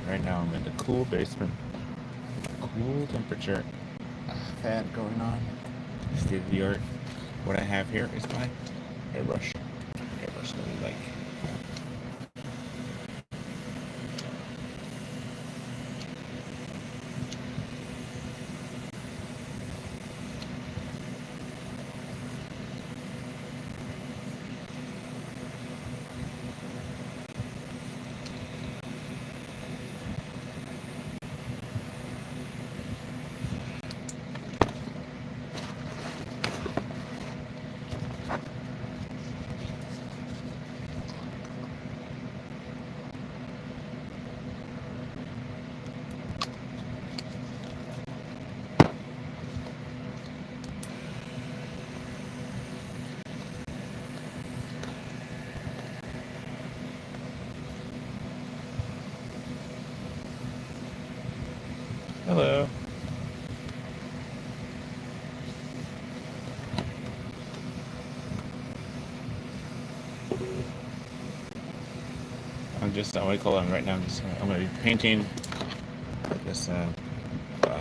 Right now I'm in the cool basement. Cool temperature. Fan going on. State of the art. What I have here is my airbrush. Airbrush that we like. Hello. I'm just what do you call it right now? I'm gonna be painting this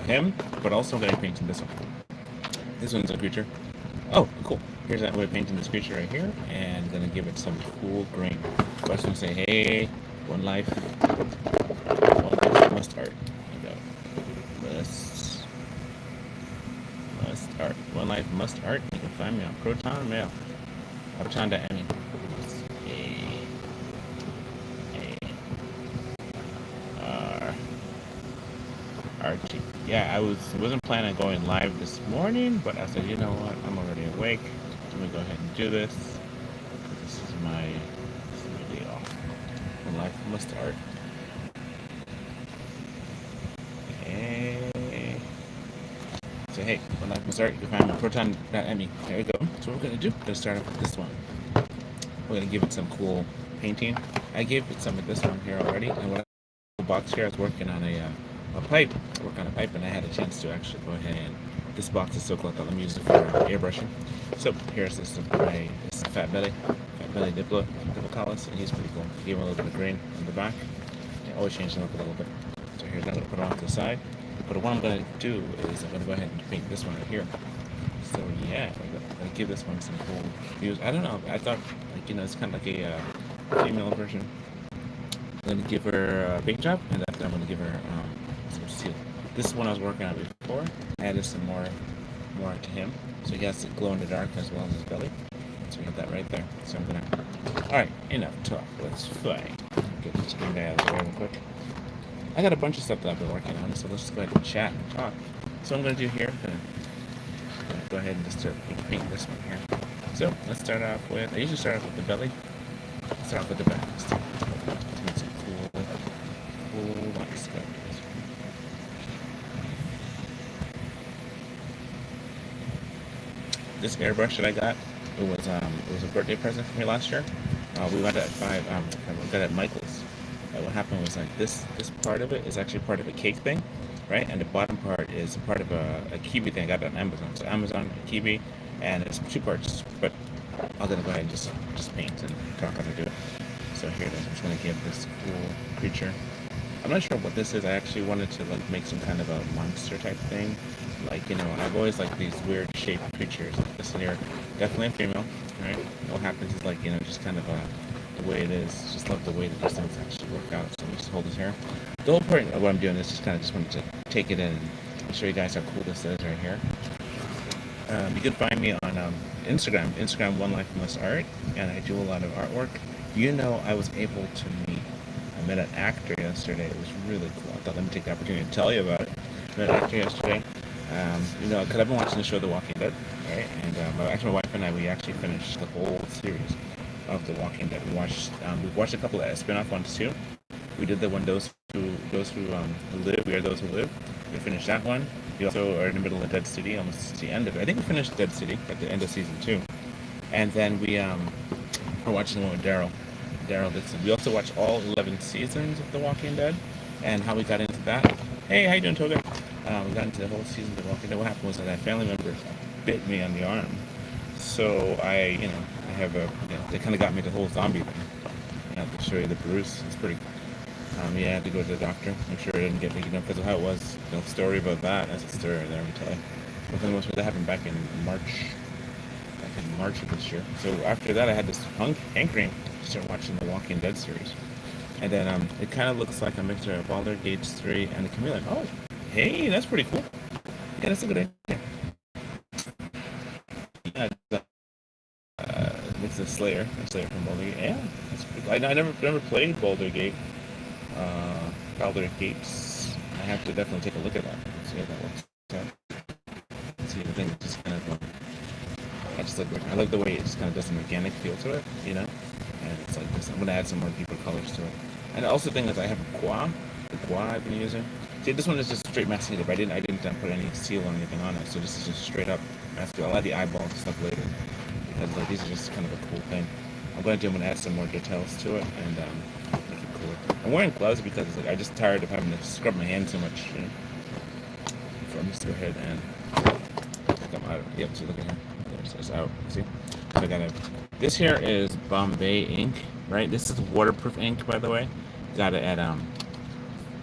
him, but also I'm gonna be painting this one. This one's a creature. Oh, cool. Here's that. We're painting this creature right here, and gonna give it some cool green. So I just gonna say, hey, one life must art. There we go. Must art. One life must art. You can find me on Proton Mail. Proton.me. Archie. Yeah, I wasn't planning on going live this morning, but I said, you know what? I'm already awake. Let me go ahead and do this. This is my day off. When life must start. Hey. So hey, when life must start, you can find me on Proton.me. There we go. So what we're gonna do? We're gonna start off with this one. We're gonna give it some cool painting. I gave it some of this one here already, and what box here, I was working on a pipe, and I had a chance to actually go ahead and this box is so cool. I thought let me use it for airbrushing. So here's this Fat Belly Diplocaulus, and he's pretty cool. Give him a little bit of green on the back. I always change them up a little bit. So here's that. I'm gonna put it off to the side. But what I'm gonna do is I'm gonna go ahead and paint this one right here. So yeah, I'm gonna give this one some cool views. I don't know. I thought it's kind of like a female version. I'm gonna give her a paint job, and after I'm gonna give her some seal. This is one I was working on before. I added some more to him, so he has to glow in the dark as well as his belly. So we have that right there. So I'm gonna. All right, enough talk. Let's fight. Get this green guy out of the way real quick. I got a bunch of stuff that I've been working on, so let's just go ahead and chat and talk. So I'm gonna do here. I'm gonna go ahead and just start painting this one here. So let's start off with. I usually start off with the belly. Let's start off with the back. This airbrush that I got, it was a birthday present for me last year. We got it at Michael's. What happened was like this part of it is actually part of a cake thing, right? And the bottom part is part of a kiwi thing I got on Amazon. So Amazon kiwi, and it's two parts. But I'm gonna go ahead and just paint and talk how to do it. So here it is. I'm just gonna give this cool creature. I'm not sure what this is. I actually wanted to like make some kind of a monster type thing. Like, I've always liked these weird shaped creatures. Like this one here, definitely a female, right? What happens is like, just kind of the way it is. Just love the way that these things actually work out. So let me just hold this here. The whole point of what I'm doing is just wanted to take it in and show you guys how cool this is right here. You can find me on Instagram One Life Must Art, and I do a lot of artwork. I was able to I met an actor yesterday. It was really cool. I thought, let me take the opportunity to tell you about it. I met an actor yesterday. Because I've been watching the show The Walking Dead, right? And my wife and I, we actually finished the whole series of The Walking Dead. We watched a couple of spin-off ones too. We did the one those who live. We are those who live. We finished that one. We also are in the middle of Dead City, almost to the end of it. I think we finished Dead City at the end of season 2, and then we're watching the one with Daryl. We also watched all 11 seasons of The Walking Dead, and how we got into that. Hey, how you doing, Toga? We got into the whole season of The Walking Dead. What happened was that a family member bit me on the arm, so I have they kind of got me the whole zombie thing. I have to show you the bruise. It's pretty Yeah, I had to go to the doctor, make sure I didn't get leaking up because of how it was. No story about that. That's a story right there, I'm telling you. But for the most part, that happened back in March of this year. So after that, I had this hankering to start watching the Walking Dead series. And then it kind of looks like a mixture of Baldur's Gate 3 and the Chameleon. Oh, hey, that's pretty cool. Yeah, that's a good idea. Yeah, it's the Slayer from Baldur's Gate. Yeah, that's pretty cool. I never played Baldur's Gate. Baldur's Gates. I have to definitely take a look at that. See how that works out. See, the thing just kind of. I like the way it just kind of does an organic feel to it, you know. And it's like this. I'm gonna add some more deeper colors to it. And the also thing is, I have the gua I've been using. See, this one is just straight masking tape. I didn't put any seal or anything on it, so this is just straight up masking. I'll add the eyeballs and stuff later because like these are just kind of a cool thing. I'm gonna add some more details to it and make it cooler. I'm wearing gloves because like I just tired of having to scrub my hands so much. You know? So I'm just go ahead and come out. Yep. So look at here. There's out. See? So I got this here is Bombay ink, right? This is waterproof ink, by the way. Got it at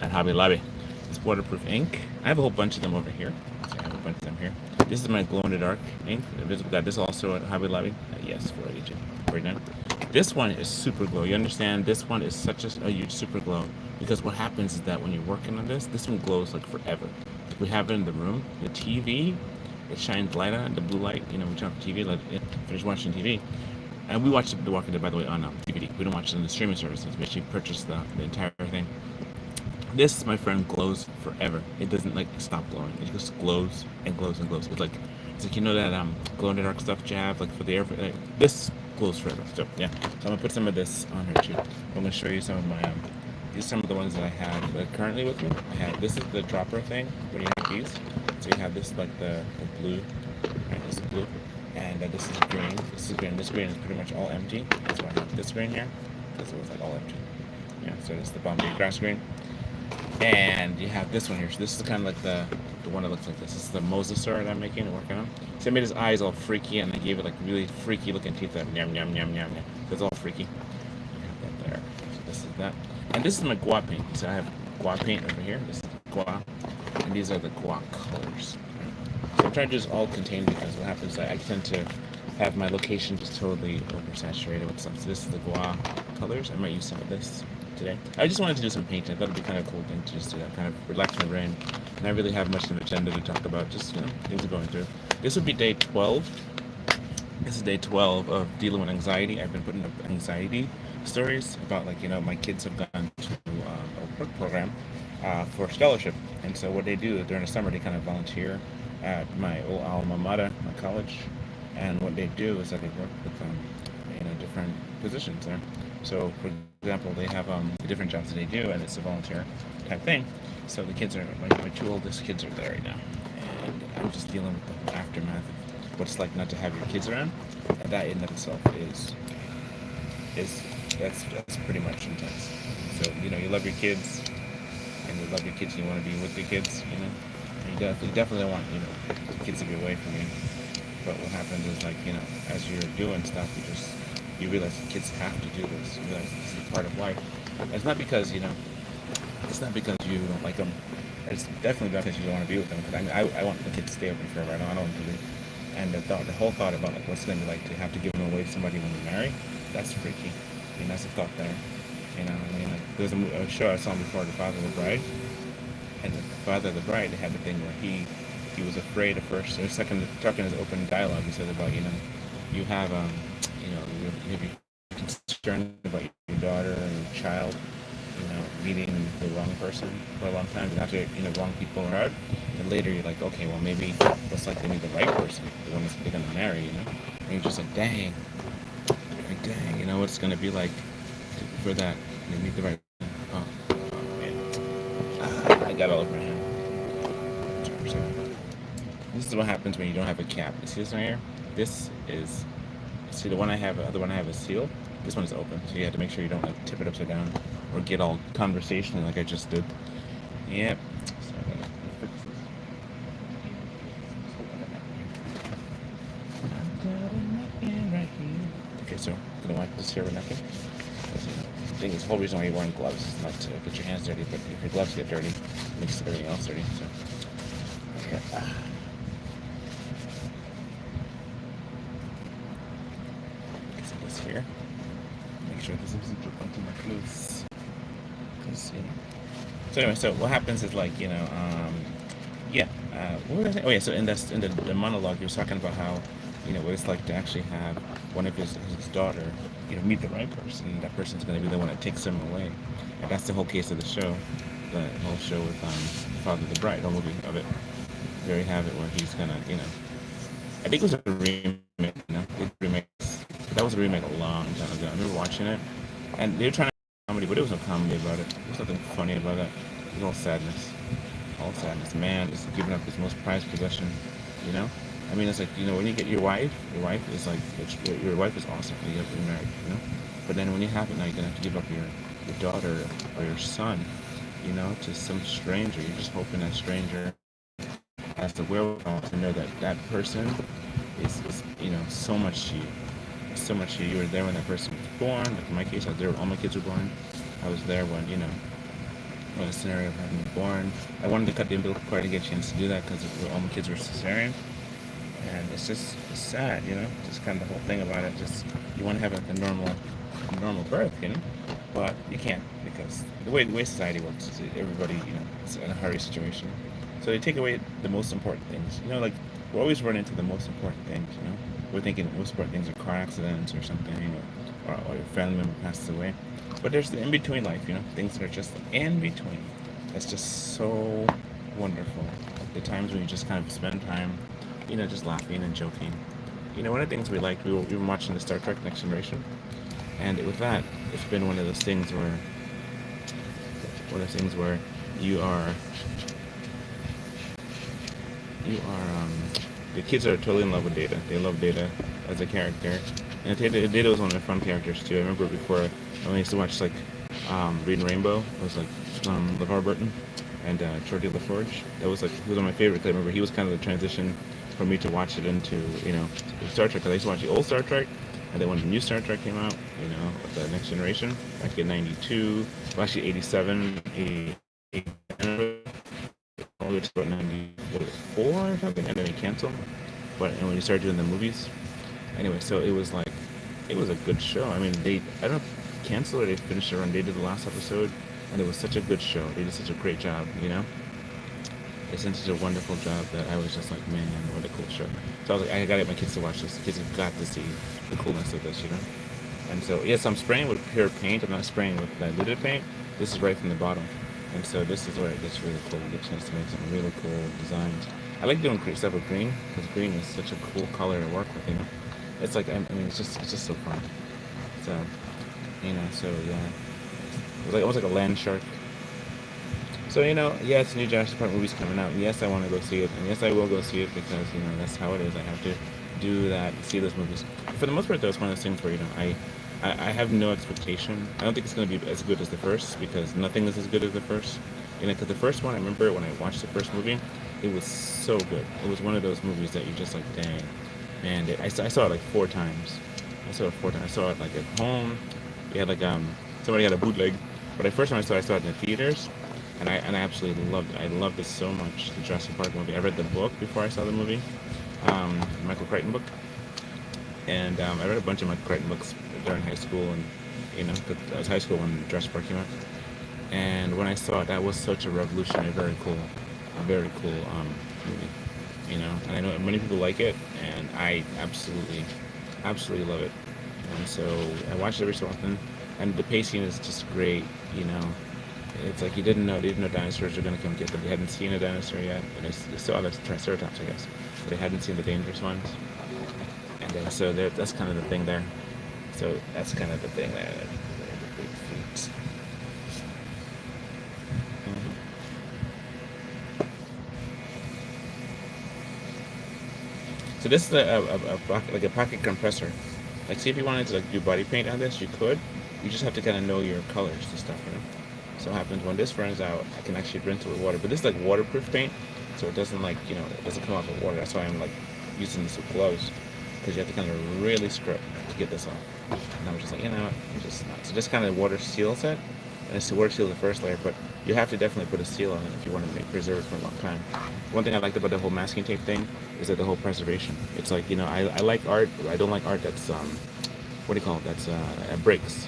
Hobby Lobby. It's waterproof ink. I have a whole bunch of them over here. So I have a bunch of them here. This is my glow in the dark ink. Got this also at Hobby Lobby. Yes, for AJ. Right now. This one is super glow. You understand? This one is such a huge super glow because what happens is that when you're working on this one glows like forever. We have it in the room. The TV, it shines light on it, the blue light. You know, we turn off the TV, let it finish watching TV. And we watch The Walking Dead, by the way, on DVD. We don't watch it on the streaming services. We actually purchase the entire thing. This, my friend, glows forever. It doesn't like stop glowing. It just glows and glows and glows. It's like you know that glow in the dark stuff you have like for the air. This glows forever. So yeah. So I'm gonna put some of this on here too. I'm gonna show you some of my these are some of the ones that I have currently with me. I have this is the dropper thing where you have these. So you have this like the blue, right? This is blue. And this is green. This is green. This green is pretty much all empty. That's why I have this green here, because it was like all empty. Yeah, so this is the Bombay grass green. And you have this one here. So this is kind of like the one that looks like this. This is the mosasaur that I'm making and working on. So I made his eyes all freaky, and I gave it like really freaky looking teeth. That yum yum yum yum yum. So it's all freaky. You have that there. So this is that. And this is my gua paint. So I have gua paint over here. This is gua, and these are the gua colors. So I'm trying to just all contained because what happens is I tend to have my location just totally oversaturated with stuff. So this is the gua colors. I might use some of this today. I just wanted to do some painting. I thought it'd be kind of a cool thing to just do that, kind of relax my brain. And I really have much of an agenda to talk about, just, you know, things we're going through. This would be day 12. This is day 12 of dealing with anxiety. I've been putting up anxiety stories about, like, you know, my kids have gone to a work program for scholarship. And so what they do during the summer, they kind of volunteer at my old alma mater, my college. And what they do is that they work with different positions there. So, for example, they have the different jobs that they do, and it's a volunteer type thing. So the kids are, my two oldest kids are there right now. And I'm just dealing with the whole aftermath of what it's like not to have your kids around. And that in of itself that's pretty much intense. So, you know, you love your kids, and you love your kids, and you want to be with your kids, you know. And you definitely don't want, you know, the kids to be away from you. But what happens is, like, you know, as you're doing stuff, you realize the kids have to do this. You realize this is part of life. And it's not because, you know, it's not because you don't like them. It's definitely not because you don't want to be with them. Because I want the kids to stay with me forever. I don't want them to leave. And the whole thought about like what's it going to be like to have to give them away to somebody when they marry, that's freaky. I mean, that's a thought there. You know, I mean, like, there's a show I saw before, The Father of the Bride. And the Father of the Bride, they had the thing where he was afraid at first. Or second, talking his open dialogue, he said about, you know, you have you be concerned about your daughter or your child, you know, meeting the wrong person for a long time, and after, you know, wrong people are out, and later you're like, okay, well, maybe looks like they meet the right person, the one that they're gonna marry, you know, and you're just like, dang, you know, what's gonna be like for that, you meet the right person. Oh man, I got all over my hand. This is what happens when you don't have a cap. You see this right here? This is, see the one I have, the other one I have is sealed. This one is open, so you have to make sure you don't like tip it upside down or get all conversational like I just did. Yep. So I'm gonna fix this. Okay, so I'm gonna wipe this here with napkin. thing is the whole reason why you're wearing gloves is not to get your hands dirty, but if your gloves get dirty, it makes everything else dirty. So, okay. Get this here. Make sure this doesn't drip onto my clothes. So anyway, so what happens is like yeah. What was I saying? Oh yeah, so in the monologue, he was talking about how what it's like to actually have one of his daughter meet the right person. And that person's going to be the one that takes him away, and that's the whole case of the show. The whole show with Father of the Bride, the whole movie of it. There you have it, where he's gonna I think it was a remake. That was a remake a long time ago. I remember watching it, and they were trying to comedy, but there was no comedy about it. There was nothing funny about it. It was all sadness. All sadness. Man is giving up his most prized possession. You know. I mean, it's like when you get your wife is like your wife is awesome. You have to be married. But then when you have it now, you're gonna have to give up your daughter or your son. To some stranger. You're just hoping that stranger has the wherewithal to know that that person is so much to you. So much to you. You were there when that person was born. Like in my case, I was there when all my kids were born. I was there when the scenario of having me born. I wanted to cut the umbilical cord to get a chance to do that because all my kids were cesarean. And it's sad, just kind of the whole thing about it. Just you want to have a normal birth, but you can't because the way society works is everybody, it's in a hurry situation. So they take away the most important things. Like we're always running into the most important things. We're thinking the most important things are car accidents or something, or your family member passes away. But there's the in between life, things that are just in between. That's just so wonderful. The times when you just kind of spend time, just laughing and joking. One of the things we liked, we were watching the Star Trek Next Generation, and with that, it's been one of those things where the kids are totally in love with Data. They love Data as a character, and Data was one of the fun characters too. I remember before when I used to watch Reading Rainbow, it was like LeVar Burton and Geordie LaForge. That was he was one of my favorites. I remember he was kind of the transition for me to watch it into Star Trek. Because I used to watch the old Star Trek, and then when the new Star Trek came out, the Next Generation back in '92, well actually '87, all the way to about '94 or something, and then they canceled. And when you started doing the movies, anyway, so it was a good show. I mean, I don't know if they canceled or they finished it run. They did the last episode, and it was such a good show. They did such a great job, They did such a wonderful job that I was just like, man, what a cool show. So I was like, I gotta get my kids to watch this. The kids have got to see the coolness of this, And so, yes, I'm spraying with pure paint. I'm not spraying with diluted paint. This is right from the bottom. And so this is where it gets really cool. You get a chance to make some really cool designs. I like doing stuff with green, because green is such a cool color to work with, It's like, it's just so fun. So, so yeah. It was almost like a land shark. So, yeah, it's a new Jurassic Park movie's coming out. And yes, I want to go see it. And yes, I will go see it because, that's how it is. I have to do that, see those movies. For the most part, though, it's one of those things where, I have no expectation. I don't think it's going to be as good as the first because nothing is as good as the first. Because the first one, I remember when I watched the first movie, it was so good. It was one of those movies that you just like, dang, man. I saw it like 4 times. I saw it like at home. We had somebody had a bootleg, but the first time I saw it in the theaters, and I absolutely loved it. I loved it so much. The Jurassic Park movie. I read the book before I saw the movie, Michael Crichton book, and I read a bunch of Michael Crichton books during high school, and cause I was high school when Jurassic Park came out. And when I saw it, that was such a revolutionary, very cool movie. And I know many people like it, and I absolutely love it. And so I watch it every so often, and the pacing is just great. It's like they didn't know dinosaurs were going to come get them. They hadn't seen a dinosaur yet, and they saw the Triceratops, I guess, but they hadn't seen the dangerous ones. And then so that's kind of the thing there. So that's kind of the thing there. The big feet. So this is like a pocket compressor. Like, see if you wanted to do body paint on this, you could. You just have to kind of know your colors and stuff, So what happens when this runs out, I can actually rinse it with water. But this is like waterproof paint, so it doesn't it doesn't come off with water. That's why I'm using this with gloves. because you have to kind of really scrub to get this off. And I was just like, I'm just not. So just kind of water seals it, and it's to water seal the first layer, but you have to definitely put a seal on it if you want to preserve it for a long time. One thing I liked about the whole masking tape thing is that the whole preservation. It's like, I like art. I don't like art that's what do you call it? That's breaks.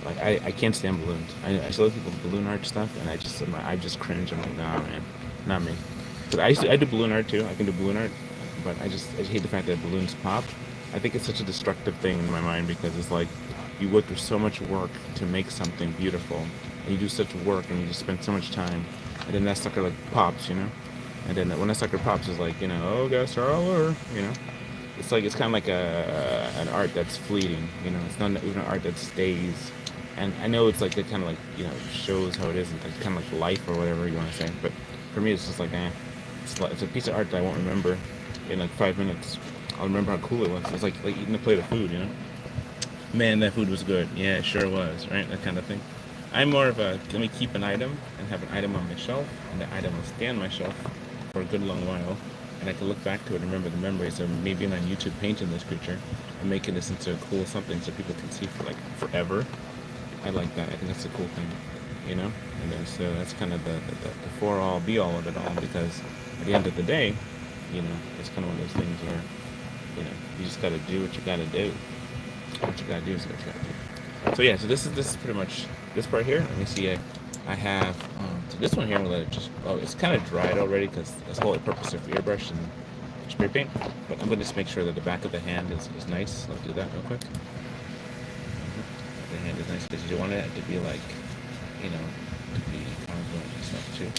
Like I can't stand balloons. I see other people balloon art stuff, and I just cringe. I'm like, nah, man, not me. But I do balloon art too. I can do balloon art, but I hate the fact that balloons pop. I think it's such a destructive thing in my mind because it's like you go through so much work to make something beautiful, and you do such work and you just spend so much time, and then that sucker like pops. And then when that sucker pops, it's like, oh, gotta start all over. It's like it's kind of like an art that's fleeting. It's not even an art that stays. And I know it's like it kind of like shows how it is, and it's kind of like life or whatever you want to say. But for me, it's just like it's a piece of art that I won't remember in like 5 minutes. I'll remember how cool it was. It's like eating a plate of food. Man, that food was good. Yeah, it sure was, right? That kind of thing. I'm more of a let me keep an item and have an item on my shelf, and the item will stay on my shelf for a good long while, and I can look back to it and remember the memories of maybe on YouTube painting this creature and making this into a cool something so people can see for like forever. I like that. I think that's a cool thing. And then so that's kind of the for all be all of it all, because at the end of the day, it's kind of one of those things where you just got to do what you got to do. What you got to do is what you got to do. So yeah, so this is pretty much this part here. Let me see. I have so this one here. I'm gonna let it just. Oh, it's kind of dried already because that's the whole purpose of airbrush and spray paint. But I'm gonna just make sure that the back of the hand is nice. I'll do that real quick. The hand is nice because you want it to be like, to be congruent and stuff too.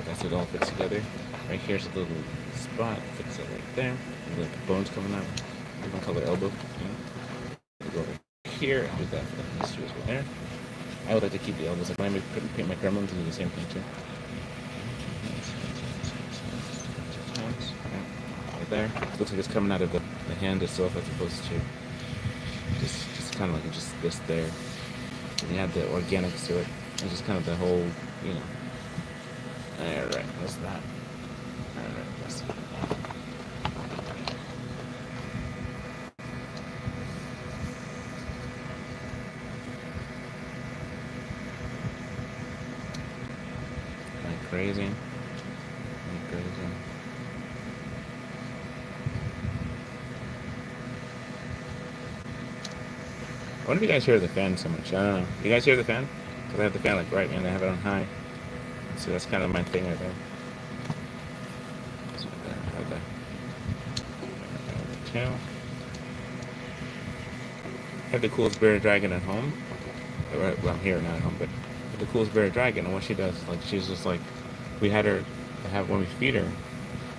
That's it all fits together. Right here's a little spot, fits it right there. Like the bones coming out. Different color elbow. Go over here and do that for the mysteries right there. I would like to keep the elbows. Like when I paint my gremlins, do the same thing too. Right there. It looks like it's coming out of the hand itself as opposed to just kind of like just this there. And you have the organics to it. It's just kind of the whole, Alright, what's that? Alright, let's see. Crazy. I wonder if you guys hear the fan so much. I don't know. You guys hear the fan? Because I have the fan like right, and I have it on high. So that's kind of my thing right there. So I have the tail. I have the coolest bearded dragon at home. Well, I'm here, not at home, but the coolest bearded dragon. And what she does, like, she's just like, we had her. When we feed her,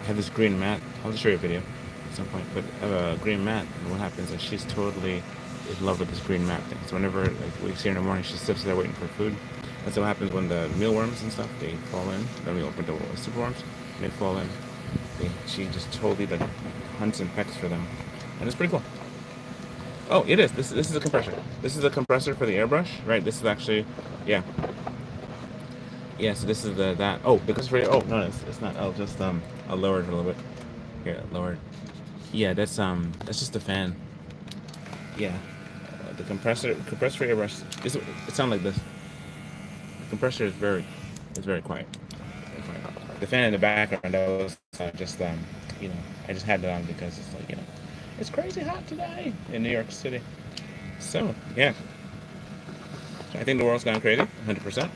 I have this green mat. I'll just show you a video at some point. But I have a green mat, and what happens is she's totally in love with this green mat thing. So whenever we see her in the morning, she sits there waiting for food. That's what happens when the mealworms and stuff, they fall in. Then we open the superworms, and they fall in. She just totally like hunts and pecks for them, and it's pretty cool. Oh, it is. This is a compressor. This is a compressor for the airbrush, right? This is actually, yeah. Yeah, so this is that. Oh, because for oh no, it's not. I'll just I'll lower it a little bit. Here, lower it. Yeah, that's just the fan. Yeah, the compressor for airbrush. It sounds like this. The compressor is very quiet. The fan in the background, that was just I just had it on because it's like it's crazy hot today in New York City. So yeah, I think the world's gone crazy, 100%.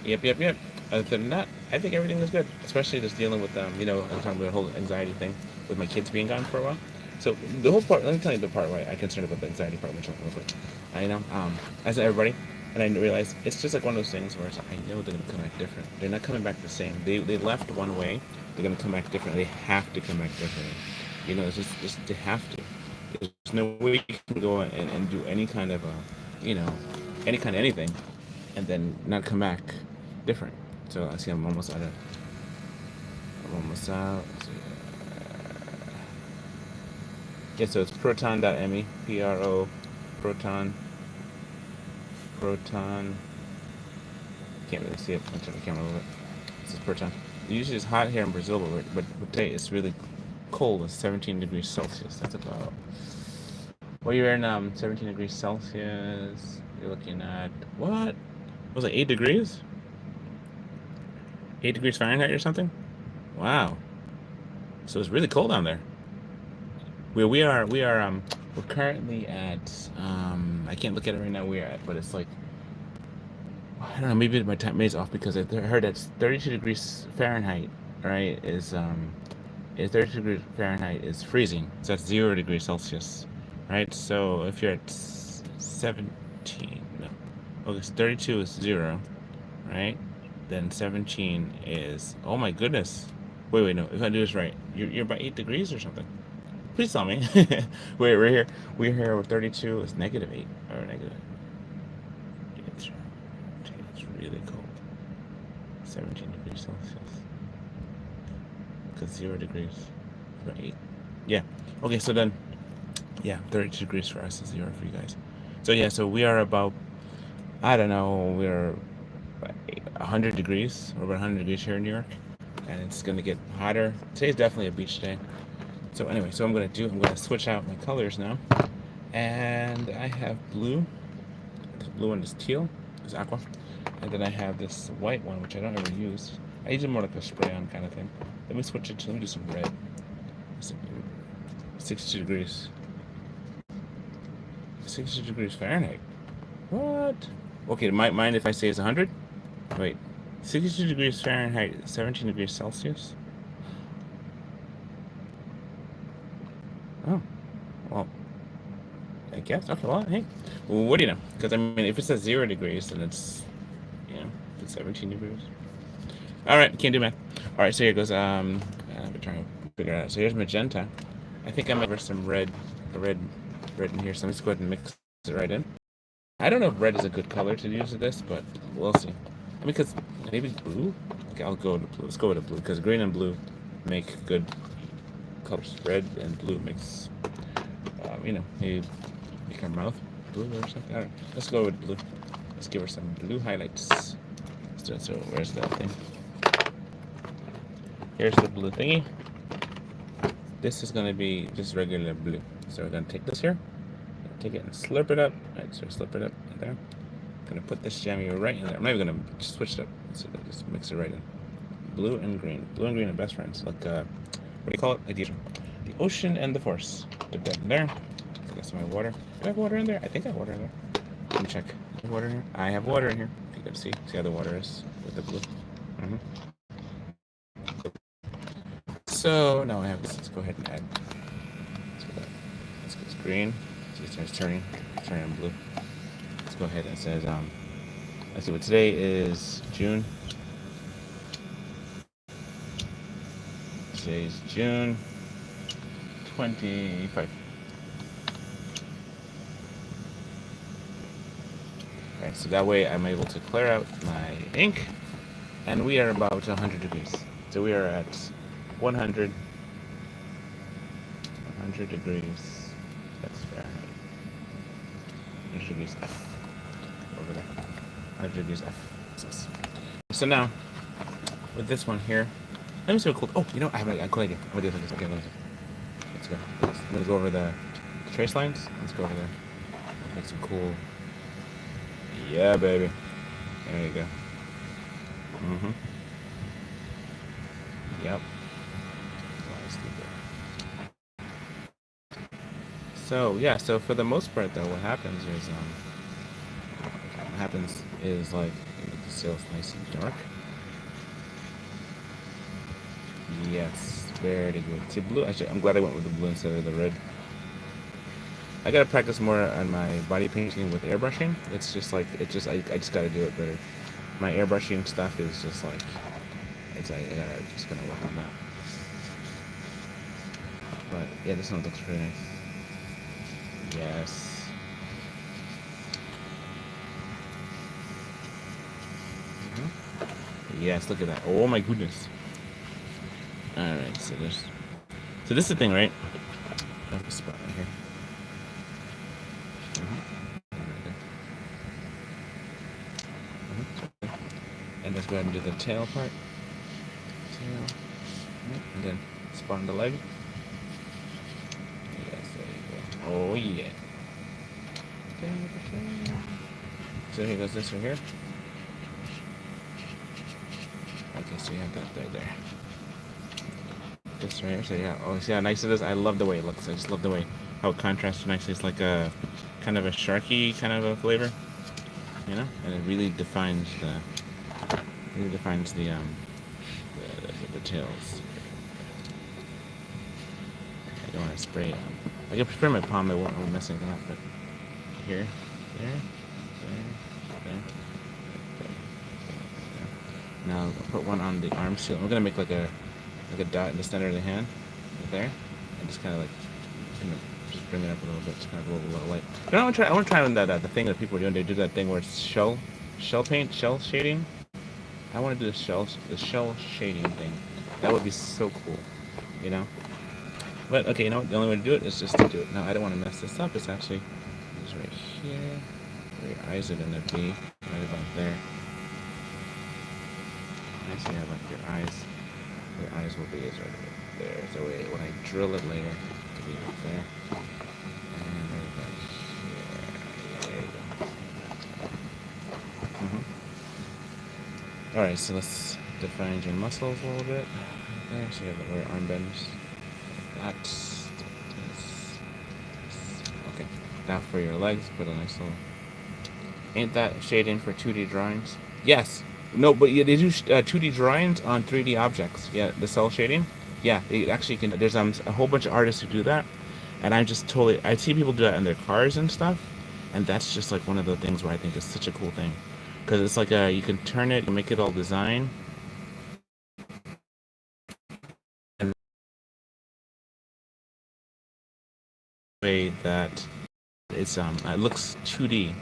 Yep. Other than that, I think everything is good. Especially just dealing with I'm talking about the whole anxiety thing with my kids being gone for a while. So the whole part. Let me tell you the part where I'm concerned about the anxiety part, which I'll real quick. As everybody, and I realize it's just like one of those things where I know they're gonna come back different. They're not coming back the same. They left one way. They're gonna come back different. They have to come back differently. It's just they have to. There's no way you can go and do any kind of any kind of anything, and then not come back different. So I see I'm almost out. Yeah, so it's proton.me, Pro, proton. Can't really see it. I'll turn the camera a little bit. This is proton. Usually it's hot here in Brazil, but today it's really cold is 17 degrees Celsius. That's about, well, you're in 17 degrees Celsius. You're looking at, what? Was it 8 degrees? 8 degrees Fahrenheit or something? Wow. So it's really cold down there. We're currently at, I can't look at it right now. We're at, but it's like, I don't know, maybe my time is off because I heard that's 32 degrees Fahrenheit, right? Is 32 degrees Fahrenheit is freezing. So that's 0 degrees Celsius, right? So if you're at 17, no, okay, so 32 is 0, right? Then 17 is, oh my goodness. Wait, no, if I do this right, you're about 8 degrees or something. Please tell me. Wait, we're here with 32 is -8 or negative. It's really cold. 17 degrees Celsius. Because 0 degrees is about 8. Yeah. Okay, so then, yeah, 32 degrees for us is 0 for you guys. So yeah, so we are about, I don't know, we're 100 degrees, or about 100 degrees here in New York. And it's going to get hotter. Today's definitely a beach day. So anyway, so I'm going to switch out my colors now. And I have blue. This blue one is teal, is aqua. And then I have this white one, which I don't ever use. I use it more like a spray-on kind of thing. Let me switch it to, let me do some red. 62 degrees. 62 degrees Fahrenheit. What? Okay, mind if I say it's 100? Wait. 62 degrees Fahrenheit, 17 degrees Celsius? Oh. Well, I guess. Okay, well, hey. Well, what do you know? Because, I mean, if it says 0 degrees, then it's, it's 17 degrees. All right, can't do math. All right, so here goes, I'm trying to figure it out. So here's magenta. I think I might have some red in here, so I'm just go ahead and mix it right in. I don't know if red is a good color to use with this, but we'll see. I mean, because maybe blue? Okay, I'll go with blue. Let's go with a blue, because green and blue make good colors. Red and blue makes, maybe make our mouth blue or something. I don't know. Let's go with blue. Let's give her some blue highlights. So where's that thing? Here's the blue thingy. This is going to be just regular blue. So we're going to take this here, take it and slurp it up. All right, so slurp it up right there. I'm going to put this jammy right in there. I'm not even going to switch it up. So just mix it right in. Blue and green. Blue and green are best friends. Like, what do you call it? The ocean and the force. Dip that in there. So that's my water. Do I have water in there? I think I have water in there. Let me check. Do I have water in here? I have water in here. You can see how the water is with the blue. So now I have this. Let's go ahead and add. Let's go green. So it starts turning blue. Let's go ahead and it says let's see what today is. June. Today's June 25. Alright, so that way I'm able to clear out my ink, and we are about 100 degrees. So we are at 100 degrees. That's Fahrenheit. 100 degrees F. Over there. 100 degrees F. So now, with this one here, let me see what cool. Oh, I have a cool idea. I'm gonna do this. Okay, let's go. I'm gonna go over the trace lines. Let's go over there. Make some cool. Yeah, baby. There you go. Yep. So yeah, so for the most part though, what happens is like the sail's nice and dark. Yes, very good. See, blue. Actually, I'm glad I went with the blue instead of the red. I gotta practice more on my body painting with airbrushing. It's just like I just gotta do it better. My airbrushing stuff is just like I gotta just gonna work on that. But yeah, this one looks really nice. Yes. Yes, look at that. Oh my goodness. Alright, so this is the thing, right? I have a spot right here. And let's go ahead and do the tail part. Tail. And then spot on the leg. Oh yeah. So here goes this right here. Okay, so you have that there. This right here. So yeah. Oh, see how nice it is? I love the way it looks. I just love the way how it contrasts nicely. It's like a kind of a sharky kind of a flavor, you know, and it really defines the tails. I don't want to spray. I can spray my palm. I won't mess anything up. But here, there, there. Now I'll put one on the arm seal. I'm gonna make like a dot in the center of the hand, right there, and just kind of like, just bring it up a little bit, just kind of a little light. You know, I want to try the thing that people are doing. They do that thing where it's shell paint, shell shading. I want to do the shell shading thing. That would be so cool, you know. But okay, you know what? The only way to do it is just to do it. Now I don't want to mess this up. It's actually right here. Where your eyes are gonna be, right about there. I see how like your eyes will be is right about there. So when I drill it later, it'll be up there. And right about here. There you go. All right, so let's define your muscles a little bit. There, so you have the arm bends. That's okay. Now for your legs, put a nice little. Ain't that shading for 2D drawings? Yes. No, but yeah, they do 2D drawings on 3D objects. Yeah, the cell shading. Yeah, they actually can. There's a whole bunch of artists who do that, and I'm just totally. I see people do that in their cars and stuff, and that's just like one of the things where I think is such a cool thing, because it's like you can turn it, and make it all design, and the way that it looks 2D,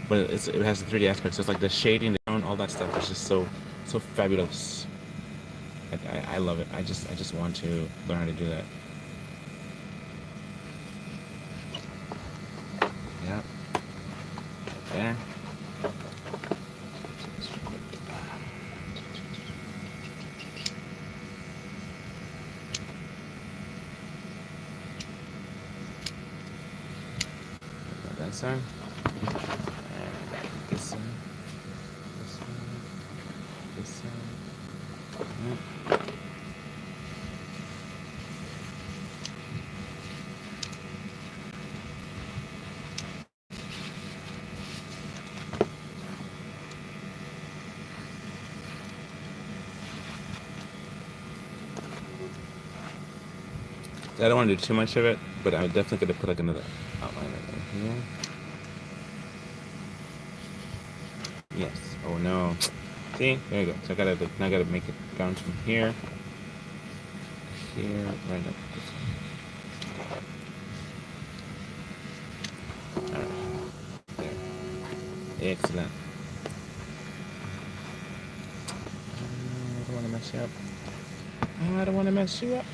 but it has the 3D aspects. So it's like the shading, the tone, all that stuff is just so fabulous. I love it. I just want to learn how to do that. Yeah. There. That side. And this side. This side. This side. Yeah. I don't want to do too much of it, but I'm definitely going to put like another outline right here. Yes. Oh no. See? There you go. So now I gotta make it bounce from here, here, right up this way. Alright. There. Excellent. I don't want to mess you up. I don't want to mess you up.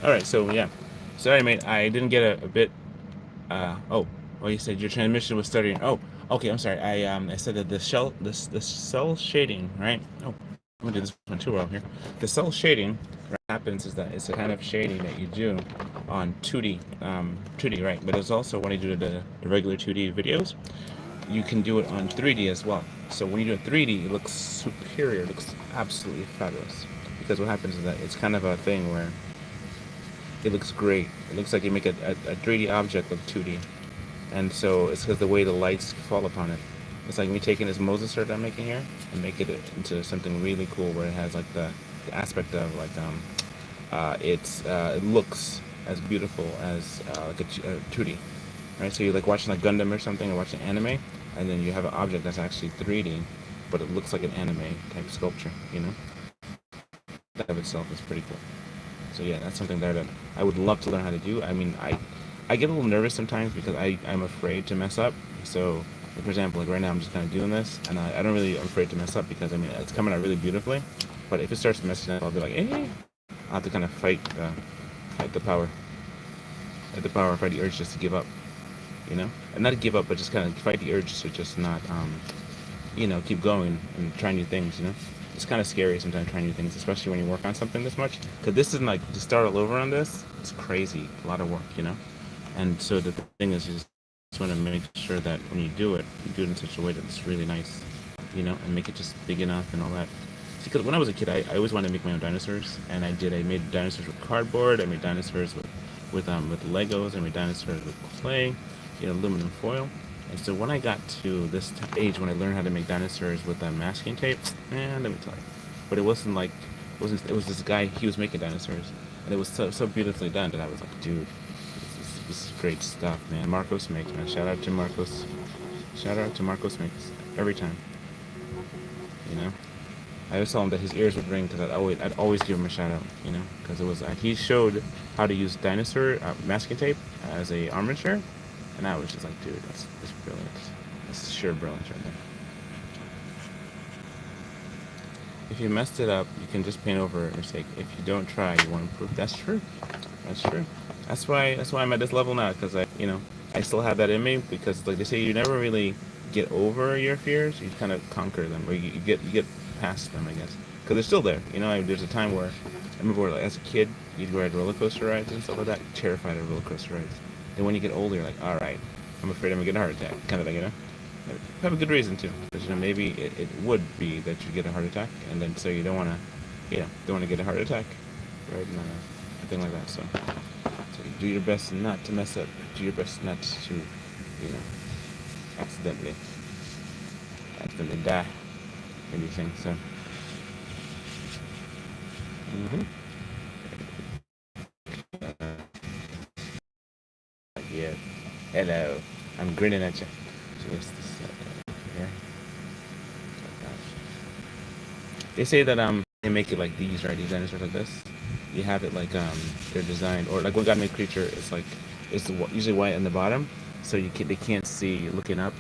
All right, so yeah, sorry, mate. I didn't get a bit. Oh, you said your transmission was starting. Oh, okay. I'm sorry. I said that the cell shading, right? Oh, I'm gonna do this one too while here. The cell shading, what happens is that it's a kind of shading that you do on 2D, right? But it's also when you do the regular 2D videos, you can do it on 3D as well. So when you do it 3D, it looks superior. It looks absolutely fabulous. Because what happens is that it's kind of a thing where it looks great. It looks like you make a 3D object look 2D. And so it's because the way the lights fall upon it. It's like me taking this Moses art I'm making here and make it into something really cool where it has like the aspect of like it looks as beautiful as like a 2D, right? So you're like watching like Gundam or something or watching anime, and then you have an object that's actually 3D, but it looks like an anime type sculpture, you know? That of itself is pretty cool. So yeah, that's something there that I would love to learn how to do. I mean, I get a little nervous sometimes because I'm afraid to mess up. So, like, for example, like right now I'm just kind of doing this, and I don't really, I'm afraid to mess up because I mean it's coming out really beautifully. But if it starts messing up, I'll be like, eh. I'll have to kind of fight the power, fight the urge just to give up, and not to give up, but just kind of fight the urge to just not, keep going and try new things. It's kind of scary sometimes trying new things, especially when you work on something this much. Because this isn't like to start all over on this. It's crazy, a lot of work. And so the thing is, you just want to make sure that when you do it in such a way that it's really nice, and make it just big enough and all that. Because when I was a kid, I always wanted to make my own dinosaurs, and I did. I made dinosaurs with cardboard. I made dinosaurs with Legos. I made dinosaurs with clay, aluminum foil. And so when I got to this age, when I learned how to make dinosaurs with masking tape, man, let me tell you. But it wasn't like, it was this guy, he was making dinosaurs. And it was so beautifully done that I was like, dude, this is great stuff, man. Marcos makes, man. Shout out to Marcos. Shout out to Marcos makes every time, you know. I always tell him that his ears would ring because I'd always give him a shout out, because it was he showed how to use dinosaur masking tape as a armature, and I was just like, dude, that's brilliant. That's sheer brilliance right there. If you messed it up, you can just paint over a mistake. If you don't try, you won't improve. That's true. That's true. That's why I'm at this level now, because I still have that in me, because like they say, you never really get over your fears. You kind of conquer them, or you get past them, I guess, because they're still there. There's a time where I remember where, like, as a kid, you'd ride roller coaster rides and stuff like that. Terrified of roller coaster rides. And when you get older, you're like, all right, I'm afraid I'm gonna get a heart attack, kind of thing. Have a good reason to, because maybe it would be that you get a heart attack, and then so you don't want to get a heart attack, right? And a thing like that. So you do your best not to mess up. Do your best not to, accidentally die. Anything. So. Mm-hmm. Yeah. Hello. I'm grinning at you. So what's this here? They say that they make it like these, right? These dinosaurs like this. You have it like they're designed, or like when God made creature, it's like it's usually white on the bottom, so they can't see you looking up,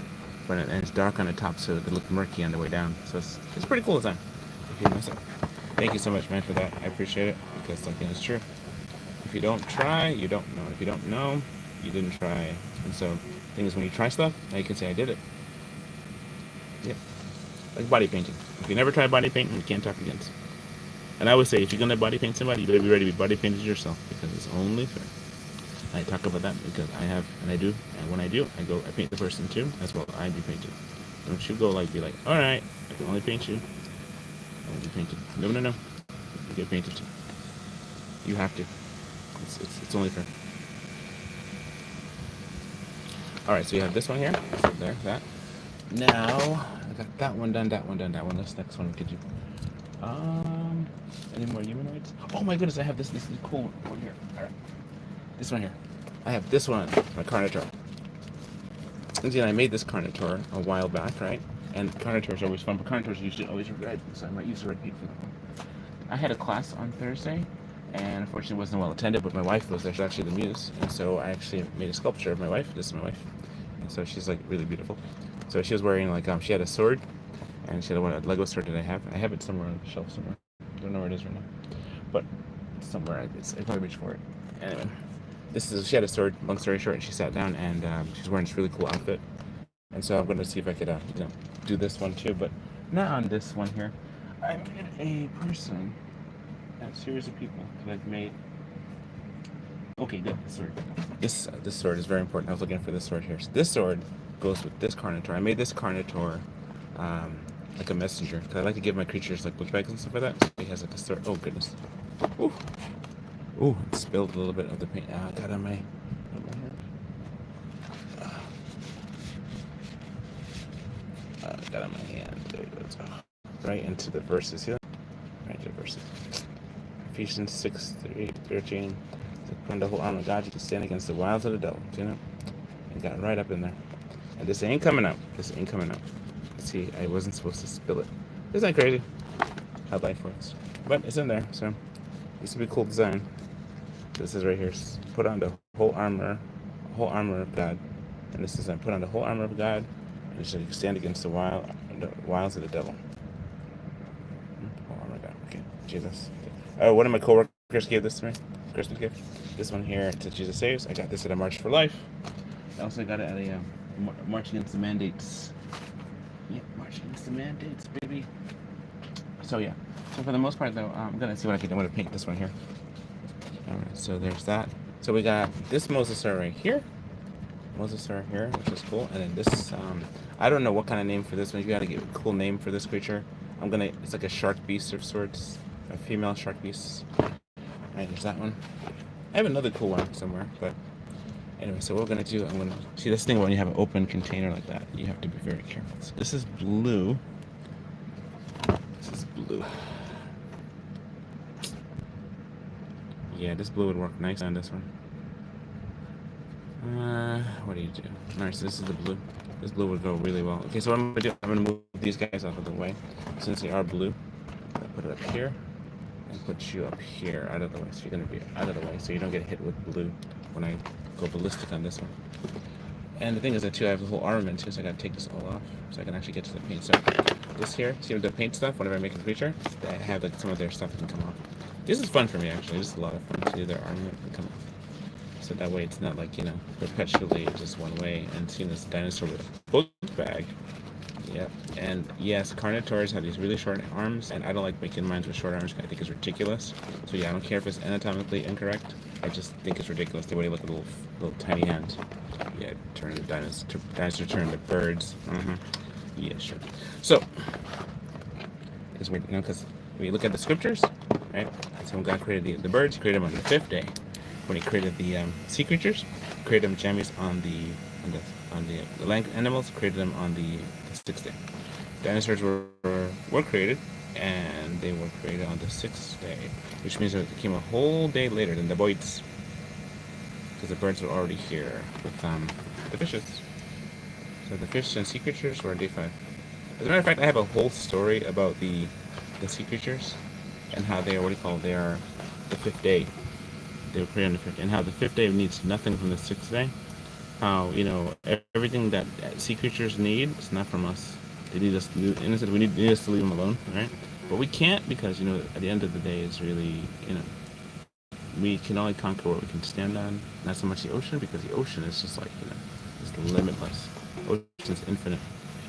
but and it's dark on the top, so they look murky on the way down. So it's pretty cool design. If you mess up. Thank you so much, man, for that. I appreciate it, because something is true. If you don't try, you don't know. If you don't know, you didn't try. And so, the thing is, when you try stuff, now you can say, I did it. Yeah. Like body painting. If you never try body painting, you can't talk against. And I would say, if you're going to body paint somebody, you better be ready to be body painted yourself, because it's only fair. I talk about that because I have, and I do, and when I do, I paint the person too, as well I be painted. Don't you go be like, alright, I can only paint you. I won't be painted. No. You get painted too. You have to. It's only fair. Alright, so you have this one here. So there, that. Now, I got that one done, that one done, that one. This next one we could do. Any more humanoids? Oh my goodness, I have this is cool one here. Alright. This one here. I have this one, my Carnotaur. And see, I made this Carnotaur a while back, right? And Carnotaurs are always fun, but Carnotaurs usually always red, so I might use the red paint for that one. I had a class on Thursday, and unfortunately it wasn't well attended, but my wife was there. She's actually the muse, and so I actually made a sculpture of my wife. This is my wife. And so she's like really beautiful. So she was wearing she had a sword, and she had a Lego sword that I have. I have it somewhere on the shelf somewhere. I don't know where it is right now, but it's somewhere. I probably reach for it. Anyway, she had a sword. Long story short, and she sat down, and she's wearing this really cool outfit. And so I'm going to see if I could, do this one too, but not on this one here. I made a person, a series of people that I've made. Okay, good. This sword is very important. I was looking for this sword here. So this sword goes with this Carnotaur. I made this Carnotaur like a messenger, because I like to give my creatures like book bags and stuff like that. So he has like a sword. Oh goodness. Ooh. Ooh, it spilled a little bit of the paint. I got on my hand. Got on my hand. There it goes. Right into the verses here. Right to the verses. Ephesians 6:13. Upon the whole armor of God, you can stand against the wiles of the devil. And got right up in there. And this ain't coming out. See, I wasn't supposed to spill it. Isn't that crazy? How life works. But it's in there, so this would be a cool design. This is right here. Put on the whole armor whole armor of God. And this is, I put on the whole armor of God, and it shall stand against the wiles of the devil. Whole armor of God. Okay, Jesus. Oh, one of my coworkers gave this to me. Christmas gift. This one here, to Jesus Saves. I got this at a March for Life. I also got it at a March Against the Mandates. Yeah, March Against the Mandates, baby. So yeah. So for the most part, though, I'm gonna see what I can do. I'm gonna paint this one here. All right. So there's that. So we got this mosasaur right here. Mosasaur here, which is cool. And then this, I don't know what kind of name for this one. You gotta get a cool name for this creature. It's like a shark beast of sorts, a female shark beast. All right, there's that one. I have another cool one somewhere, but anyway, so what we're gonna do, I'm gonna see this thing when you have an open container like that, you have to be very careful. So this is blue. This is blue. Yeah, this blue would work nice on this one. What do you do? Alright, so this is the blue. This blue would go really well. Okay, so what I'm gonna do, I'm gonna move these guys out of the way. Since they are blue, I'll put it up here and put you up here out of the way. So you're gonna be out of the way so you don't get hit with blue when I go ballistic on this one. And the thing is that too, I have the whole armament too, so I gotta take this all off so I can actually get to the paint. So this here, see the paint stuff, whenever I make a creature, I have like some of their stuff that can come off. This is fun for me actually, this is a lot of fun to do their armament and come off. So that way it's not like, you know, perpetually just one way. And seeing this dinosaur with a book bag. Yep. And yes, Carnotaurs have these really short arms, and I don't like making mine with short arms because I think it's ridiculous. So yeah, I don't care if it's anatomically incorrect. I just think it's ridiculous the way they look at little tiny hands. Yeah, turn the dinosaur turn to birds. Yeah, sure. So it's weird, you know, because when you look at the scriptures, right? So when God created the birds, he created them on the 5th day. When he created the sea creatures, he created them jammies on the land animals, created them on the 6th day. Dinosaurs were created, and they were created on the 6th day, which means that they came a whole day later than the boits, because the birds were already here with the fishes. So the fish and sea creatures were on day 5. As a matter of fact, I have a whole story about the sea creatures and how they are they are the 5th day. They were created on the 5th, and how the 5th day needs nothing from the 6th day. How, you know, everything that sea creatures need is not from us. They need us to do, and we need us to leave them alone, right? But we can't, because, you know, at the end of the day, it's really, you know, we can only conquer what we can stand on. Not so much the ocean, because the ocean is just like, you know, it's limitless. Ocean's infinite.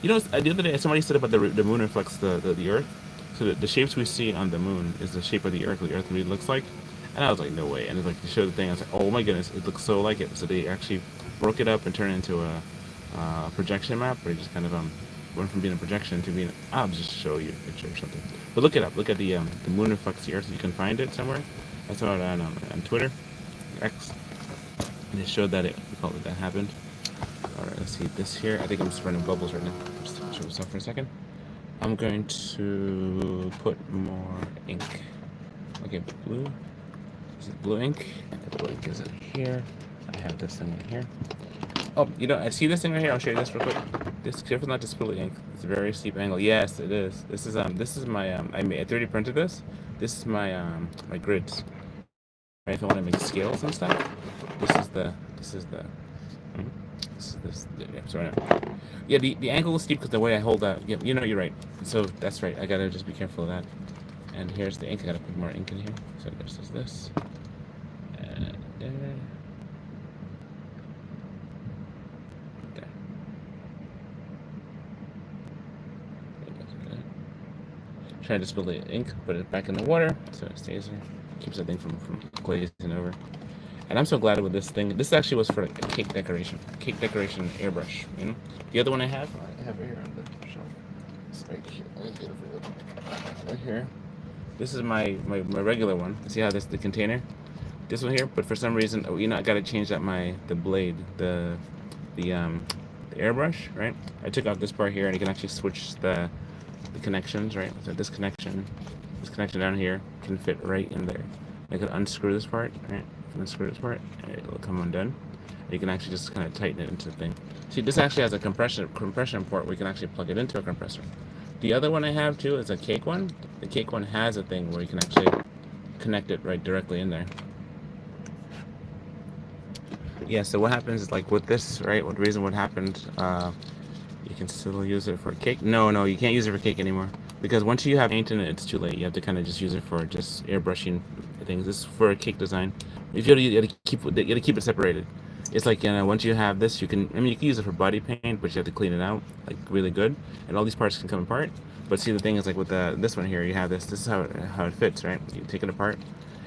You know, the other day somebody said about the moon reflects the Earth. So the shapes we see on the moon is the shape of the Earth, what the Earth really looks like. And I was like, no way. And it's like, to show the thing, I was like, oh my goodness, it looks so like it. So they actually broke it up and turned it into a projection map, where it just kind of went from being a projection to being, I'll just show you a picture or something. But look it up. Look at the moon reflects the Earth. You can find it somewhere. I saw it on Twitter, X. And it showed that that happened. All right, let's see this here. I think I'm just running bubbles right now. Just show this off for a second. I'm going to put more ink. Okay, blue. This is blue ink. The blue ink is in here. I have this thing right here. Oh, you know, I see this thing right here. I'll show you this real quick. This careful not to spill the ink. It's a very steep angle. Yes, it is. This is my I 3D printed this. This is my my grids. Right, if I want to make scales and stuff. This is this. Yeah, sorry. Yeah, the angle is steep because the way I hold that. Yeah, you know, you're right. So that's right. I gotta just be careful of that. And here's the ink. I gotta put more ink in here. So there's this. And there. Try to spill the ink, put it back in the water so it stays there. Keeps the thing from glazing over. And I'm so glad with this thing. This actually was for like a cake decoration airbrush. You know, the other one I have right here on the shelf. It's right here. Let me get it for you. Right here. This is my regular one. See how the container? This one here, but for some reason, you know, I gotta change out the blade, the airbrush, right? I took out this part here, and you can actually switch the connections, right? So this connection down here can fit right in there. I could unscrew this part, right? Unscrew this part, and it'll come undone. And you can actually just kind of tighten it into the thing. See, this actually has a compression port where you can actually plug it into a compressor. The other one I have too is a cake one. The cake one has a thing where you can actually connect it right directly in there. Yeah, so what happens is like with this, right? What reason what happened? You can still use it for cake. No, you can't use it for cake anymore because once you have paint in it, it's too late. You have to kind of just use it for just airbrushing things. This is for a cake design. If you gotta keep it separated. It's like once you have this, you can. I mean, you can use it for body paint, but you have to clean it out like really good, and all these parts can come apart. But see, the thing is like with this one here, you have this. This is how it fits, right? You take it apart,